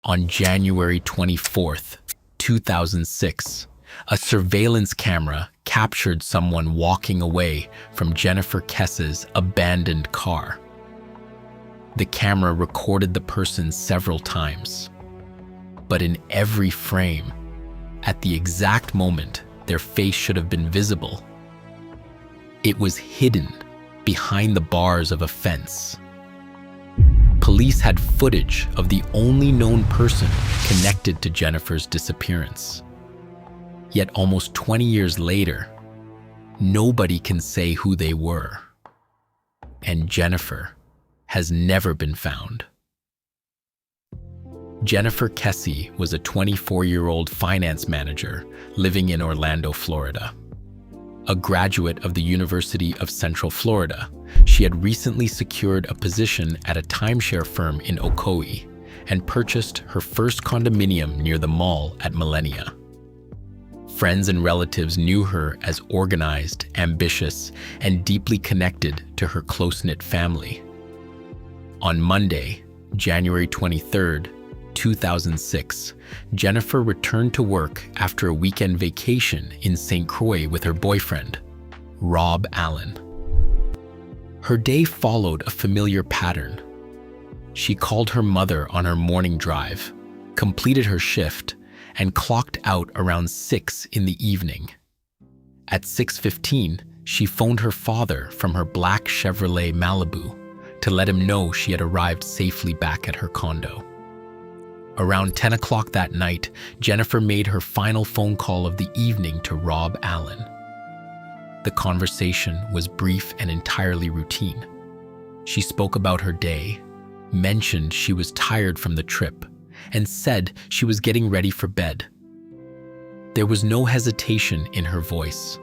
On January 24th, 2006, a surveillance camera captured someone walking away from Jennifer Kess's abandoned car. The camera recorded the person several times, but in every frame, at the exact moment their face should have been visible, it was hidden behind the bars of a fence. Police had footage of the only known person connected to Jennifer's disappearance. Yet almost 20 years later, nobody can say who they were. And Jennifer has never been found. Jennifer Kesse was a 24-year-old finance manager living in Orlando, Florida. A graduate of the University of Central Florida, she had recently secured a position at a timeshare firm in Ocoee and purchased her first condominium near the mall at Millenia. Friends and relatives knew her as organized, ambitious, and deeply connected to her close-knit family. On Monday, January 23rd, 2006, Jennifer returned to work after a weekend vacation in St. Croix with her boyfriend, Rob Allen. Her day followed a familiar pattern. She called her mother on her morning drive, completed her shift, and clocked out around 6 in the evening. At 6:15, she phoned her father from her black Chevrolet Malibu to let him know she had arrived safely back at her condo. Around 10 o'clock that night, Jennifer made her final phone call of the evening to Rob Allen. The conversation was brief and entirely routine. She spoke about her day, mentioned she was tired from the trip, and said she was getting ready for bed. There was no hesitation in her voice,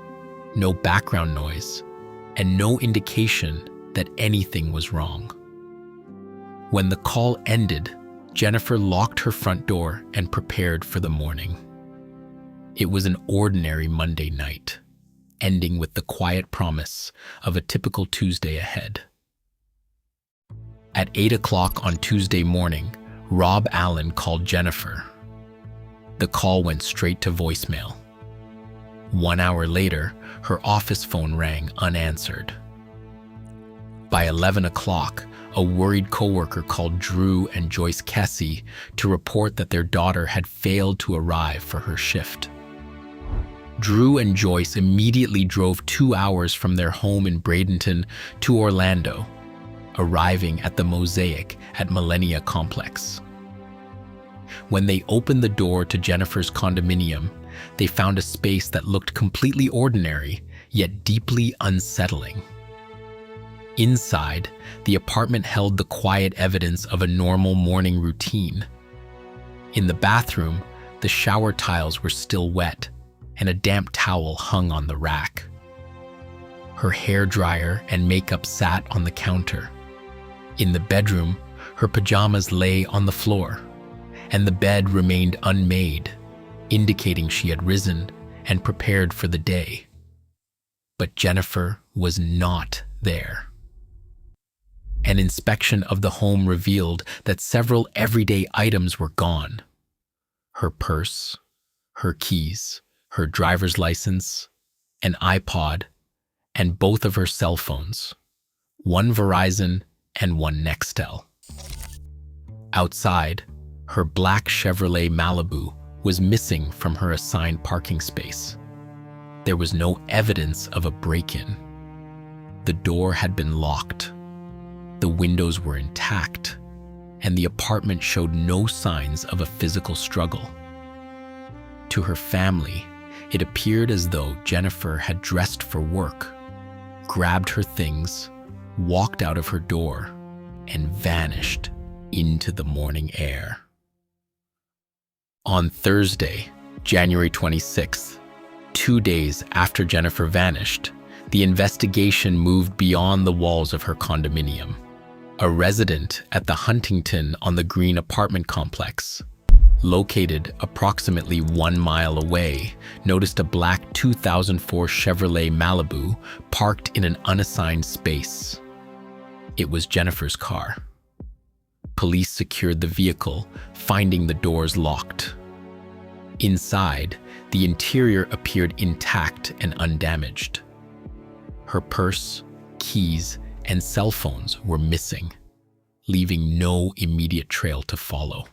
no background noise, and no indication that anything was wrong. When the call ended, Jennifer locked her front door and prepared for the morning. It was an ordinary Monday night, ending with the quiet promise of a typical Tuesday ahead. At 8 o'clock on Tuesday morning, Rob Allen called Jennifer. The call went straight to voicemail. 1 hour later, her office phone rang unanswered. By 11 o'clock, a worried coworker called Drew and Joyce Kesse to report that their daughter had failed to arrive for her shift. Drew and Joyce immediately drove 2 hours from their home in Bradenton to Orlando, arriving at the Mosaic at Millenia Complex. When they opened the door to Jennifer's condominium, they found a space that looked completely ordinary, yet deeply unsettling. Inside, the apartment held the quiet evidence of a normal morning routine. In the bathroom, the shower tiles were still wet, and a damp towel hung on the rack. Her hairdryer and makeup sat on the counter. In the bedroom, her pajamas lay on the floor, and the bed remained unmade, indicating she had risen and prepared for the day. But Jennifer was not there. An inspection of the home revealed that several everyday items were gone. Her purse, her keys, her driver's license, an iPod, and both of her cell phones, one Verizon and one Nextel. Outside, her black Chevrolet Malibu was missing from her assigned parking space. There was no evidence of a break-in. The door had been locked. The windows were intact, and the apartment showed no signs of a physical struggle. To her family, it appeared as though Jennifer had dressed for work, grabbed her things, walked out of her door, and vanished into the morning air. On Thursday, January 26th, 2 days after Jennifer vanished, the investigation moved beyond the walls of her condominium. A resident at the Huntington on the Green apartment complex, located approximately 1 mile away, noticed a black 2004 Chevrolet Malibu parked in an unassigned space. It was Jennifer's car. Police secured the vehicle, finding the doors locked. Inside, the interior appeared intact and undamaged. Her purse, keys, and cell phones were missing, leaving no immediate trail to follow.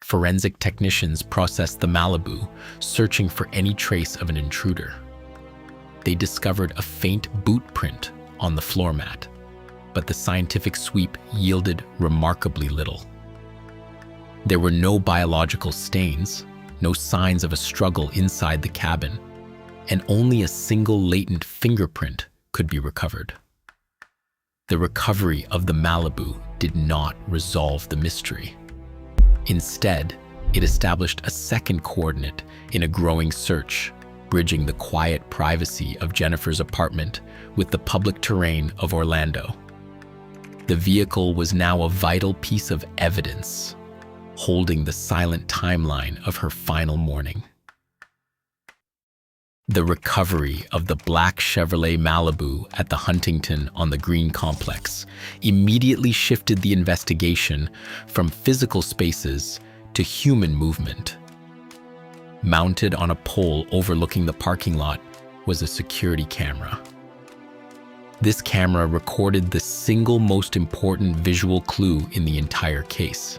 Forensic technicians processed the Malibu, searching for any trace of an intruder. They discovered a faint boot print on the floor mat, but the scientific sweep yielded remarkably little. There were no biological stains, no signs of a struggle inside the cabin, and only a single latent fingerprint could be recovered. The recovery of the Malibu did not resolve the mystery. Instead, it established a second coordinate in a growing search, bridging the quiet privacy of Jennifer's apartment with the public terrain of Orlando. The vehicle was now a vital piece of evidence, holding the silent timeline of her final morning. The recovery of the black Chevrolet Malibu at the Huntington on the Green Complex immediately shifted the investigation from physical spaces to human movement. Mounted on a pole overlooking the parking lot was a security camera. This camera recorded the single most important visual clue in the entire case.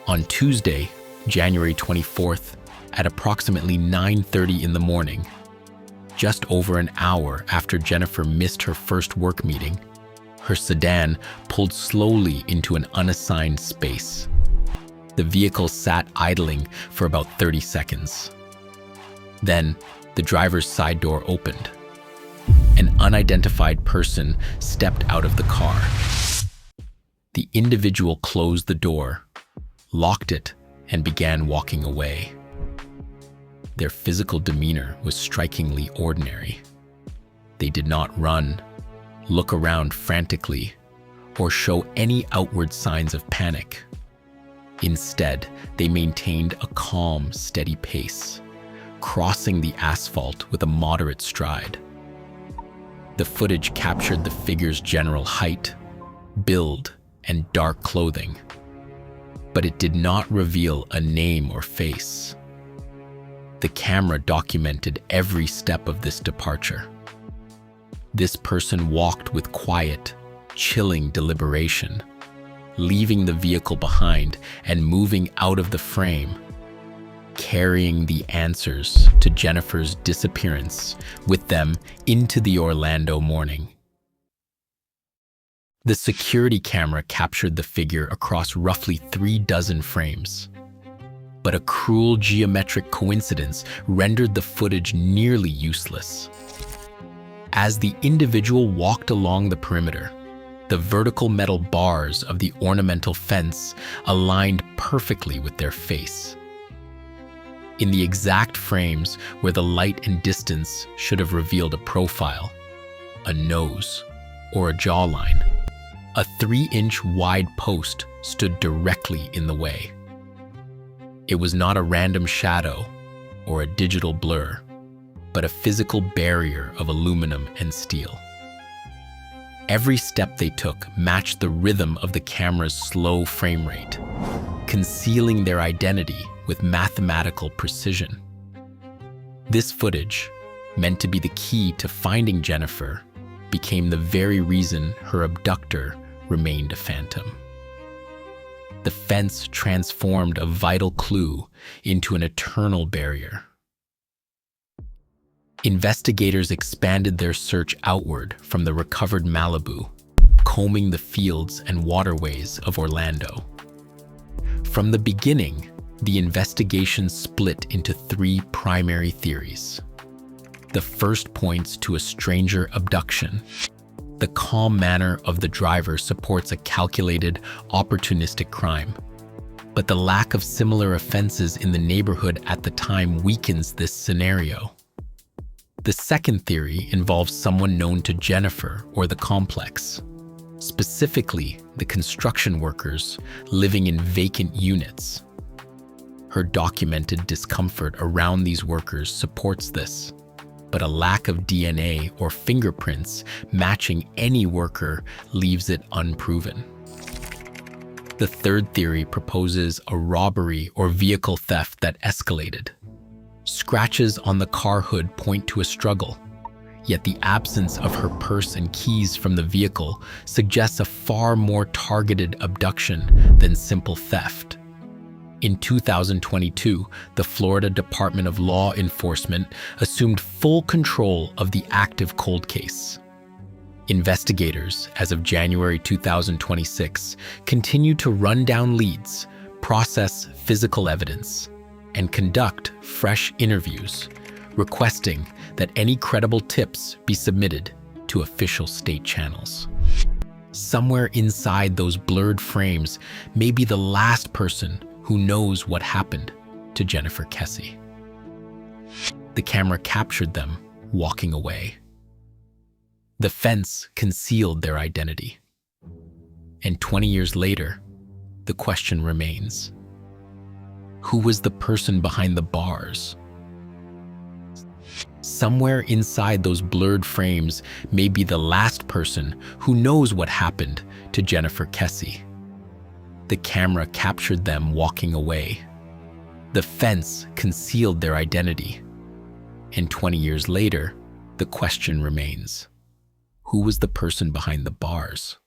On Tuesday, January 24th, at approximately 9:30 in the morning, just over an hour after Jennifer missed her first work meeting, her sedan pulled slowly into an unassigned space. The vehicle sat idling for about 30 seconds. Then, the driver's side door opened. An unidentified person stepped out of the car. The individual closed the door, locked it, and began walking away. Their physical demeanor was strikingly ordinary. They did not run, look around frantically, or show any outward signs of panic. Instead, they maintained a calm, steady pace, crossing the asphalt with a moderate stride. The footage captured the figure's general height, build, and dark clothing, but it did not reveal a name or face. The camera documented every step of this departure. This person walked with quiet, chilling deliberation, leaving the vehicle behind and moving out of the frame, carrying the answers to Jennifer's disappearance with them into the Orlando morning. The security camera captured the figure across roughly 36 frames. But a cruel geometric coincidence rendered the footage nearly useless. As the individual walked along the perimeter, the vertical metal bars of the ornamental fence aligned perfectly with their face. In the exact frames where the light and distance should have revealed a profile, a nose, or a jawline, a 3-inch wide post stood directly in the way. It was not a random shadow or a digital blur, but a physical barrier of aluminum and steel. Every step they took matched the rhythm of the camera's slow frame rate, concealing their identity with mathematical precision. This footage, meant to be the key to finding Jennifer, became the very reason her abductor remained a phantom. The fence transformed a vital clue into an eternal barrier. Investigators expanded their search outward from the recovered Malibu, combing the fields and waterways of Orlando. From the beginning, the investigation split into 3 primary theories. The first points to a stranger abduction. The calm manner of the driver supports a calculated, opportunistic crime. But the lack of similar offenses in the neighborhood at the time weakens this scenario. The second theory involves someone known to Jennifer or the complex, specifically the construction workers living in vacant units. Her documented discomfort around these workers supports this, but a lack of DNA or fingerprints matching any worker leaves it unproven. The third theory proposes a robbery or vehicle theft that escalated. Scratches on the car hood point to a struggle, yet the absence of her purse and keys from the vehicle suggests a far more targeted abduction than simple theft. In 2022, the Florida Department of Law Enforcement assumed full control of the active cold case. Investigators, as of January 2026, continue to run down leads, process physical evidence, and conduct fresh interviews, requesting that any credible tips be submitted to official state channels. Somewhere inside those blurred frames may be the last person who knows what happened to Jennifer Kesse. The camera captured them walking away. The fence concealed their identity. And 20 years later, the question remains: who was the person behind the bars? Somewhere inside those blurred frames may be the last person who knows what happened to Jennifer Kesse. The camera captured them walking away. The fence concealed their identity. And 20 years later, the question remains: who was the person behind the bars?